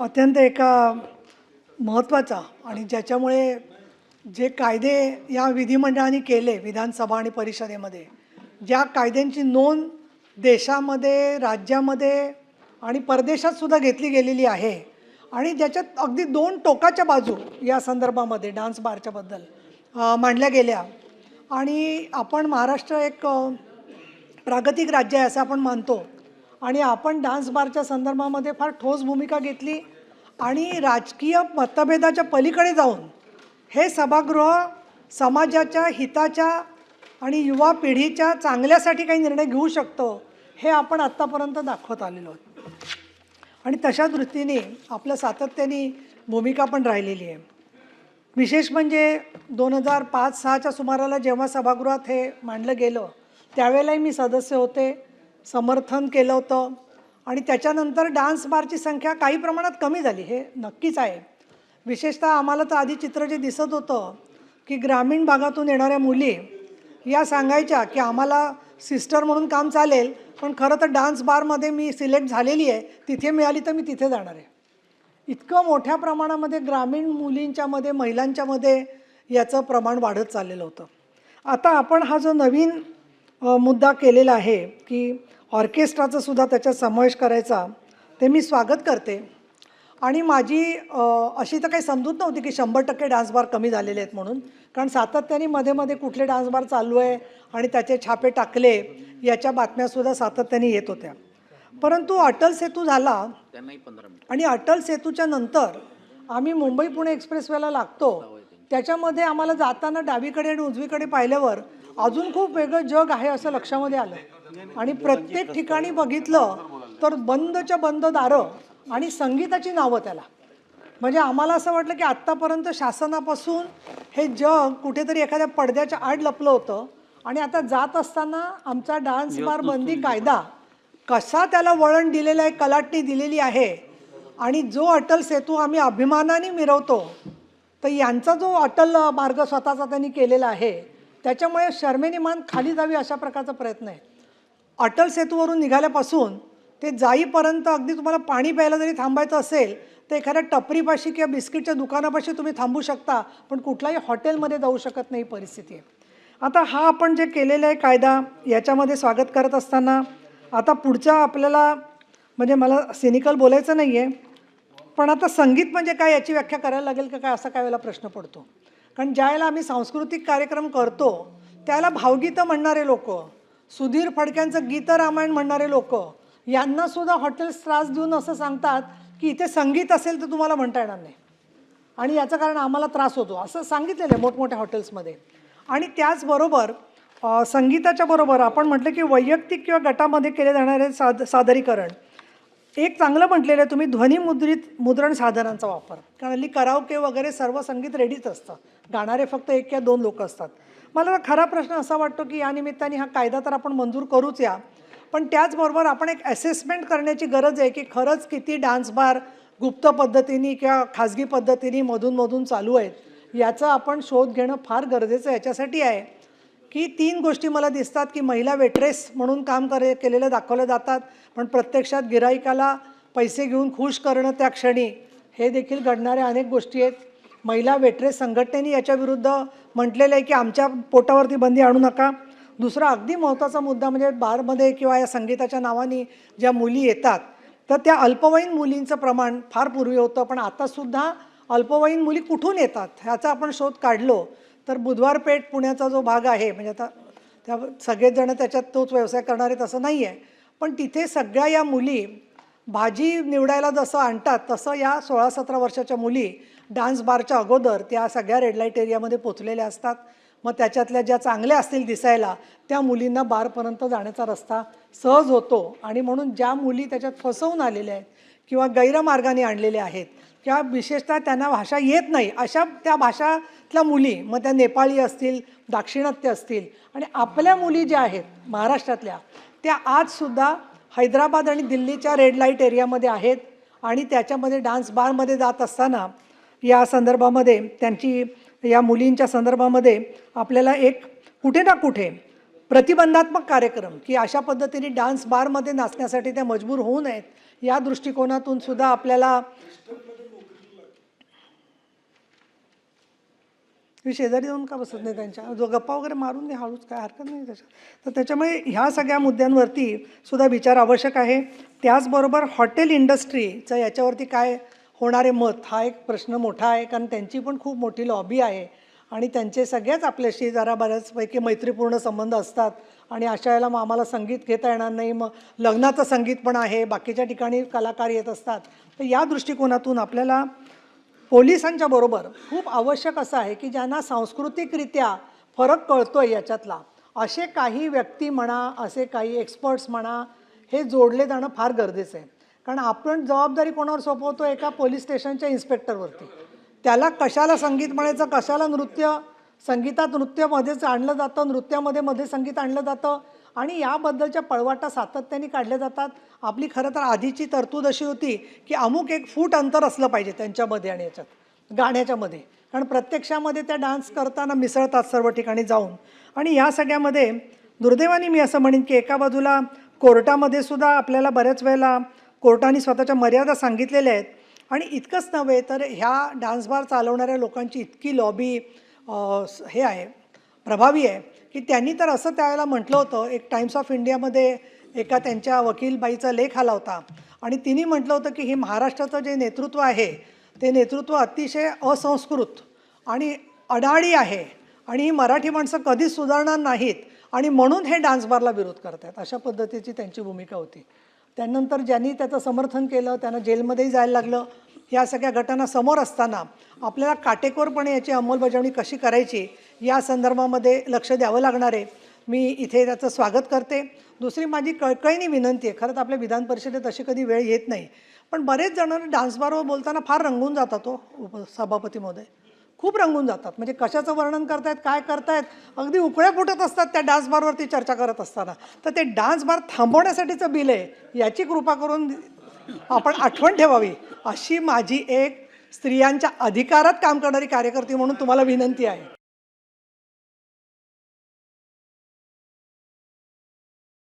अत्यंत एका महत्त्वाचा आणि ज्याच्यामुळे जे कायदे या विधिमंडळाने केले विधानसभा आणि परिषदेमध्ये, ज्या कायद्यांची नोंद देशामध्ये, राज्यामध्ये आणि परदेशात सुद्धा घेतली गेलेली आहे आणि ज्याच्यात अगदी दोन टोकाच्या बाजू या संदर्भामध्ये डान्स बारच्या बद्दल मांडल्या गेल्या. आणि आपण महाराष्ट्र एक प्रागतिक राज्य आहे असं आपण मानतो आणि आपण डान्स बारच्या संदर्भामध्ये फार ठोस भूमिका घेतली आणि राजकीय मतभेदाच्या पलीकडे जाऊन हे सभागृह समाजाच्या हिताच्या आणि युवा पिढीच्या चांगल्यासाठी काही निर्णय घेऊ शकतो हे आपण आत्तापर्यंत दाखवत आलेलो आहोत. आणि तशा दृष्टीने आपलं सातत्याने भूमिका पण राहिलेली आहे. विशेष म्हणजे 2005-06च्या सुमाराला जेव्हा सभागृहात हे मांडलं गेलं त्यावेळेलाही मी सदस्य होते, समर्थन केलं होतं आणि त्याच्यानंतर डान्स बारची संख्या काही प्रमाणात कमी झाली हे नक्कीच आहे. विशेषतः आम्हाला तर आधी चित्र जे दिसत होतं की ग्रामीण भागातून येणाऱ्या मुली या सांगायच्या की आम्हाला सिस्टर म्हणून काम चालेल, पण खरं तर डान्स बारमध्ये मी सिलेक्ट झालेली आहे, तिथे मिळाली तर मी तिथे जाणार आहे. इतकं मोठ्या प्रमाणामध्ये ग्रामीण मुलींच्यामध्ये, महिलांच्यामध्ये याचं प्रमाण वाढत चाललेलं होतं. आता आपण हा जो नवीन मुद्दा केलेला आहे की ऑर्केस्ट्राचा सुद्धा त्याच्यात समावेश करायचा, ते मी स्वागत करते. आणि माझी अशी तर काही समजूत नव्हती की 100% डान्स बार कमी झालेले आहेत म्हणून, कारण सातत्याने मध्ये मध्ये कुठले डान्स बार चालू आहे आणि त्याचे छापे टाकले याच्या बातम्यासुद्धा सातत्याने येत होत्या. परंतु अटल सेतू झाला आणि अटल सेतूच्या नंतर आम्ही मुंबई पुणे एक्सप्रेसवेला लागतो, त्याच्यामध्ये आम्हाला जाताना डावीकडे आणि उजवीकडे पाहिल्यावर अजून खूप वेगळं जग आहे असं लक्षामध्ये आलं. आणि प्रत्येक ठिकाणी बघितलं तर बंदच्या बंद दारं आणि संगीताची नावं त्याला. म्हणजे आम्हाला असं वाटलं की आत्तापर्यंत शासनापासून हे जग कुठेतरी एखाद्या पडद्याच्या आड लपलं होतं आणि आता जात असताना आमचा डान्स बार बंदी कायदा कसा त्याला वळण दिलेलं आहे, कलाटणी दिलेली आहे. आणि जो अटल सेतू आम्ही अभिमानाने मिरवतो, तर यांचा जो अटल मार्ग स्वतःचा त्यांनी केलेला आहे त्याच्यामुळे शर्मेने मान खाली जावी अशा प्रकारचा प्रयत्न आहे. अटल सेतूवरून निघाल्यापासून ते जाईपर्यंत अगदी तुम्हाला पाणी प्यायला जरी थांबायचं असेल तर एखाद्या टपरीपाशी किंवा बिस्किटच्या दुकानापाशी तुम्ही थांबू शकता, पण कुठल्याही हॉटेलमध्ये जाऊ शकत नाही परिस्थिती आहे. आता हा आपण जे केलेला आहे कायदा याच्यामध्ये स्वागत करत असताना आता पुढच्या आपल्याला, म्हणजे मला सिनिकल बोलायचं नाही आहे, पण आता संगीत म्हणजे काय याची व्याख्या करायला लागेल का काय असा काय वेळेला प्रश्न पडतो. कारण ज्यावेळेला आम्ही सांस्कृतिक कार्यक्रम करतो त्याला भावगीतं म्हणणारे लोक, सुधीर फडक्यांचं गीत रामायण म्हणणारे लोक यांनासुद्धा हॉटेल्स त्रास देऊन असं सांगतात की इथे संगीत असेल तर तुम्हाला म्हणता येणार नाही आणि याचं कारण आम्हाला त्रास होतो असं सांगितलेलं आहे मोठमोठ्या हॉटेल्समध्ये. आणि त्याचबरोबर संगीताच्या बरोबर आपण म्हटलं की वैयक्तिक किंवा गटामध्ये केले जाणारे सादरीकरण एक चांगलं म्हटलेलं आहे तुम्ही, ध्वनिमुद्रित मुद्रण साधनांचा वापर. कारण हल्ली कराओके वगैरे सर्व संगीत रेडीच असतं, गाणारे फक्त 1 किंवा 2 लोक असतात. मला खरा प्रश्न असा वाटतो की या निमित्ताने हा कायदा तर आपण मंजूर करूच या, पण त्याचबरोबर आपण एक असेसमेंट करण्याची गरज आहे की खरंच किती डान्स बार गुप्त पद्धतीने किंवा खाजगी पद्धतीने मधून चालू आहेत याचा आपण शोध घेणं फार गरजेचं याच्यासाठी आहे. की 3 गोष्टी मला दिसतात की महिला वेट्रेस म्हणून काम केलेलं दाखवलं जातात, पण प्रत्यक्षात गिराईकाला पैसे घेऊन खुश करणं त्या क्षणी हे देखील घडणाऱ्या अनेक गोष्टी आहेत. महिला वेट्रेस संघटनेने याच्या विरुद्ध म्हटलेलं आहे की आमच्या पोटावरती बंदी आणू नका. दुसरा अगदी महत्त्वाचा मुद्दा म्हणजे बारमध्ये किंवा या संगीताच्या नावाने ज्या मुली येतात तर त्या अल्पवयीन मुलींचं प्रमाण फार पूर्वी होतं, पण आतासुद्धा अल्पवयीन मुली कुठून येतात ह्याचा आपण शोध काढलो तर बुधवार पेठ पुण्याचा जो भाग आहे, म्हणजे आता त्या सगळेच जण त्याच्यात तोच व्यवसाय करणारे तसं नाही आहे, पण तिथे सगळ्या या मुली भाजी निवडायला जसं आणतात तसं या 16-17 वर्षाच्या मुली डान्स बारच्या अगोदर त्या सगळ्या रेड लाईट एरियामध्ये पोचलेल्या असतात. मग त्याच्यातल्या ज्या चांगल्या असतील दिसायला त्या मुलींना बारपर्यंत जाण्याचा रस्ता सहज होतो. आणि म्हणून ज्या मुली त्याच्यात फसवून आलेल्या आहेत किंवा गैरमार्गाने आणलेल्या आहेत किंवा विशेषतः त्यांना भाषा येत नाही अशा त्या भाषातल्या मुली, मग त्या नेपाळी असतील, दाक्षिणात्य असतील, आणि आपल्या मुली ज्या आहेत महाराष्ट्रातल्या त्या आजसुद्धा हैदराबाद आणि दिल्लीच्या रेड लाईट एरियामध्ये आहेत. आणि त्याच्यामध्ये डान्स बारमध्ये जात असताना या संदर्भामध्ये त्यांची या मुलींच्या संदर्भामध्ये आपल्याला एक कुठे ना कुठे प्रतिबंधात्मक कार्यक्रम की अशा पद्धतीने डान्स बारमध्ये नाचण्यासाठी त्या मजबूर होऊ नयेत या दृष्टिकोनातून सुद्धा आपल्याला मी शेजारी जाऊन का बसत नाही त्यांच्या, जो गप्पा वगैरे मारून दे हळूच, काय हरकत नाही त्याच्यात. तर त्याच्यामुळे ह्या सगळ्या मुद्द्यांवरती सुद्धा विचार आवश्यक आहे. त्याचबरोबर हॉटेल इंडस्ट्रीचं याच्यावरती काय होणारे मत हा एक प्रश्न मोठा आहे, कारण त्यांची पण खूप मोठी लॉबी आहे आणि त्यांचे सगळ्याच आपल्याशी जरा बऱ्याचपैकी मैत्रीपूर्ण संबंध असतात आणि अशा वेळेला मग आम्हाला संगीत घेता येणार नाही, मग लग्नाचं संगीत पण आहे, बाकीच्या ठिकाणी कलाकार येत असतात. तर या दृष्टिकोनातून आपल्याला पोलिसांच्या बरोबर खूप आवश्यक असं आहे की ज्यांना सांस्कृतिकरित्या फरक कळतोय याच्यातला, असे काही व्यक्ती म्हणा, असे काही एक्सपर्ट्स म्हणा, हे जोडले जाणं फार गरजेचं आहे. कारण आपण जबाबदारी कोणावर सोपवतो, एका पोलीस स्टेशनच्या इन्स्पेक्टरवरती. त्याला कशाला संगीत म्हणायचं, कशाला नृत्य, संगीतात नृत्यमध्येच आणलं जातं, नृत्यामध्ये संगीत आणलं जातं आणि याबद्दलच्या पळवाटा सातत्याने काढल्या जातात. आपली खरं तर आधीची तरतूद अशी होती की अमुक 1 फूट अंतर असलं पाहिजे त्यांच्यामध्ये आणि याच्यात गाण्याच्यामध्ये, कारण प्रत्यक्षामध्ये त्या डान्स करताना मिसळतात सर्व ठिकाणी जाऊन. आणि या सगळ्यामध्ये दुर्दैवाने मी असं म्हणेन की एका बाजूला कोर्टामध्ये सुद्धा आपल्याला बऱ्याच वेळेला कोर्टाने स्वतःच्या मर्यादा सांगितलेल्या आहेत आणि इतकंच नव्हे तर ह्या डान्स बार चालवणाऱ्या लोकांची इतकी लॉबी हे आहे, प्रभावी आहे की त्यांनी तर असं त्यावेळेला म्हटलं होतं, एक टाइम्स ऑफ इंडियामध्ये एका त्यांच्या वकीलबाईचा लेख आला होता आणि तिने म्हटलं होतं की हे महाराष्ट्राचं जे नेतृत्व आहे ते नेतृत्व अतिशय असंस्कृत आणि अडाणी आहे आणि ही मराठी माणसं कधीच सुधारणार नाहीत आणि म्हणून हे डान्स बारला विरोध करतात, अशा पद्धतीची त्यांची भूमिका होती. त्यानंतर ज्यांनी त्याचं समर्थन केलं त्यांना जेलमध्येही जायला लागलं. या सगळ्या घटना समोर असताना आपल्याला काटेकोरपणे याची अंमलबजावणी कशी करायची या संदर्भामध्ये लक्ष द्यावं लागणार आहे. मी इथे त्याचं स्वागत करते. दुसरी माझी कळकळीने विनंती आहे, खरंच आपल्या विधान परिषदेत अशी कधी वेळ येत नाही, पण बरेच जण डान्स बारवर बोलताना फार रंगून जातात. सभापती महोदय खूप रंगून जातात, म्हणजे कशाचं वर्णन करतायत, काय करतायत, अगदी उकळ्या फुटत असतात त्या डान्स बारवरती चर्चा करत असताना. तर ते डान्स बार थांबवण्यासाठीचं बिल आहे, याची कृपा करून आपण आठवण ठेवावी, अशी माझी एक स्त्रियांच्या अधिकारात काम करणारी कार्यकर्ती म्हणून तुम्हाला विनंती आहे.